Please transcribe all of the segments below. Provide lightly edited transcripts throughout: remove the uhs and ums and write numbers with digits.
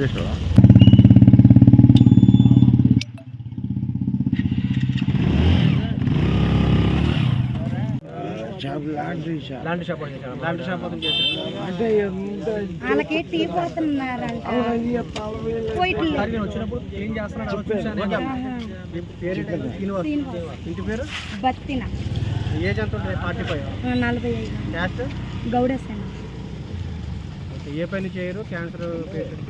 చేసావా? లాంటి షాప్ అంటే వాళ్ళకి టీ పోతున్నారంట. వచ్చినప్పుడు ఏం చేస్తున్నాడు? ఇంటి పేరు బత్తిన. ఏజ్ ఎంత ఉంటుంది? 45. 45. క్యాస్ట్ గౌడసేన. ఏ పని చేయరు? క్యాన్సర్ పేషెంట్,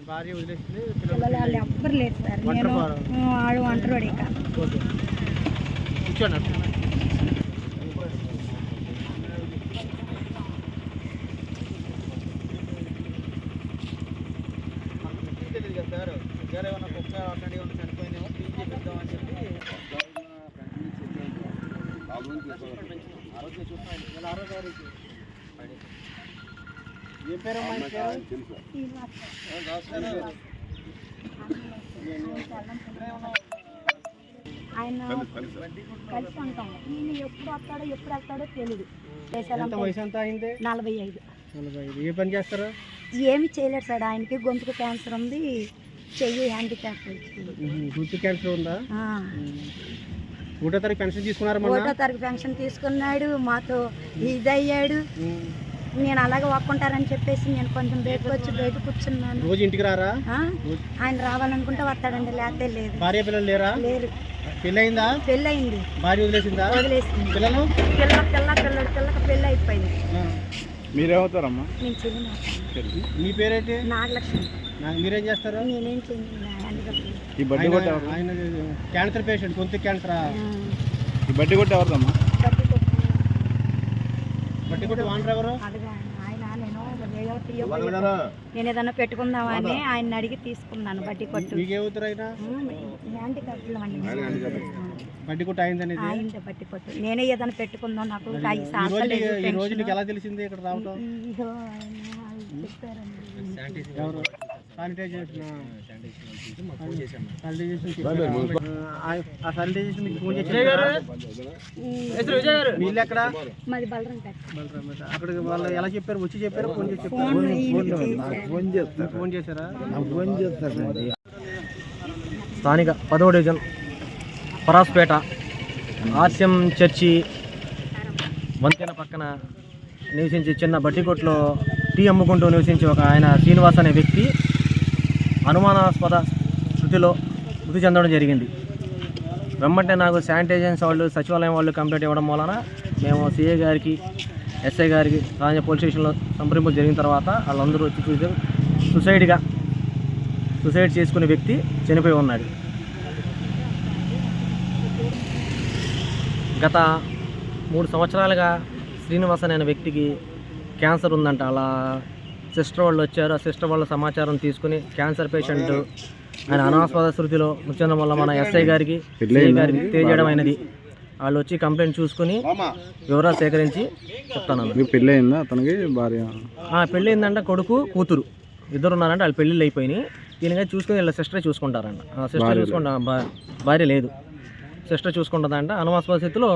భార్య వదిలేస్తుంది, పిల్లలు వాళ్ళు ఎవ్వరు లేదు సార్. నేను వాడు వంటరోడే కాదు. ఓకే, కూర్చోండి. సార్ సార్ ఏమన్నా కుక్క అట్లాంటివి ఏమన్నా చనిపోయిందేమో క్లీన్ చేపిద్దామని చెప్పి ఏ పేరు ఆయన కలిసి ఉంటాం. నేను ఎప్పుడు వస్తాడో తెలియదు. వయసు ఎంత అయింది? 45. ఏ పని చేస్తారా? ఏమి చేయలేడు సార్. ఆయనకి గొంతుకు క్యాన్సర్ ఉంది, చెయ్యి హ్యాండిక్యాప్. గొంతు క్యాన్సర్ ఉందా? 1వ తారీఖు పెన్షన్ తీసుకున్నారు. 1వ తారీఖు పెన్షన్ తీసుకున్నాడు, మాతో ఇదయ్యాడు. నేను అలాగే ఒక్కుంటారని చెప్పేసి నేను కొంచెం బయట కూర్చున్నాను. రోజు ఇంటికి రారా? ఆయన రావాలనుకుంటే వస్తాడండి, లేకపోతే లేదు. భార్య పిల్లలు లేరా? లేరు. పెళ్ళయిందా? పెళ్ళయింది. భార్య వదిలేసిందా? వదిలేసింది. పిల్లకి పెళ్ళి అయిపోయింది. మీరేమవుతారమ్మా? నేను చెల్లి. మీ పేరేంటి? నాగలక్ష్మి. మీరేం చేస్తారు? నేనేం చేయను. ఈ బడ్డీ కొట్టే ఆయన క్యాన్సర్ పేషెంట్, గొంతు క్యాన్సర్. ఈ బడ్డీ కొట్టే ఎవరిదమ్మా? బడ్డీ కొట్టి వాంటర్ ఎవరు? నేను ఏదన్నా పెట్టుకుందామని ఆయన అడిగి తీసుకున్నాను. బడ్డీ కొట్టు. మీకేమవుతారు? అయినా బడ్డీ కొట్టు అయిందని బడ్డీ కొట్టు. నేనే ఏదైనా పెట్టుకుందాం, నాకు ఈ రోజు నీకు ఎలా తెలిసింది ఇక్కడ రావడం? ఎవరు? శానిటైజేషన్ ఫోన్ చేశారు. వీళ్ళు ఎక్కడ? మాది బలరం. అక్కడికి వాళ్ళు ఎలా చెప్పారు? వచ్చి చెప్పారు? ఫోన్ చేసి చెప్పారు? ఫోన్ చేశారా? స్థానిక 10వ డివిజన్ పరాస్పేట ఆర్సిఎం చర్చి వంతెన పక్కన నివసించి చిన్న బడ్డీకొట్లో టీ అమ్ముకుంటూ నివసించి ఒక ఆయన శ్రీనివాస్ అనే వ్యక్తి అనుమానాస్పద స్థితిలో మృతి చెందడం జరిగింది. వెంబటే నాకు శానిటైజేషన్ వాళ్ళు, సచివాలయం వాళ్ళు కంప్లైంట్ ఇవ్వడం వలన మేము సిఐ గారికి, ఎస్ఐ గారికి రాజా పోలీస్ స్టేషన్లో సంప్రదింపులు జరిగిన తర్వాత వాళ్ళందరూ వచ్చి చూసి సూసైడ్ చేసుకునే వ్యక్తి చనిపోయి ఉన్నాడు. గత 3 సంవత్సరాలుగా శ్రీనివాస్ అనే వ్యక్తికి క్యాన్సర్ ఉందంట. అలా సిస్టర్ వాళ్ళు వచ్చారు. ఆ సిస్టర్ వాళ్ళ సమాచారం తీసుకుని క్యాన్సర్ పేషెంట్ ఆయన అనాస్పద స్థితిలో మృతి చెందడం వల్ల మన ఎస్ఐ గారికి, సిఐ గారికి తెలియజేయడం అయినది. వాళ్ళు వచ్చి కంప్లైంట్ చూసుకుని వివరాలు సేకరించి చెప్తాను. పెళ్ళయిందా అతనికి? భార్య పెళ్ళయిందంట. కొడుకు, కూతురు ఇద్దరు ఉన్నారంట. వాళ్ళు పెళ్ళిళ్ళు అయిపోయినాయి. దీనిగా చూసుకుని వీళ్ళ సిస్టరే చూసుకుంటారంట. సిస్టర్ చూసుకుంటా, భార్య లేదు. సిస్టర్ చూసుకుంటుందంట. అనుమానాస్పద స్థితిలో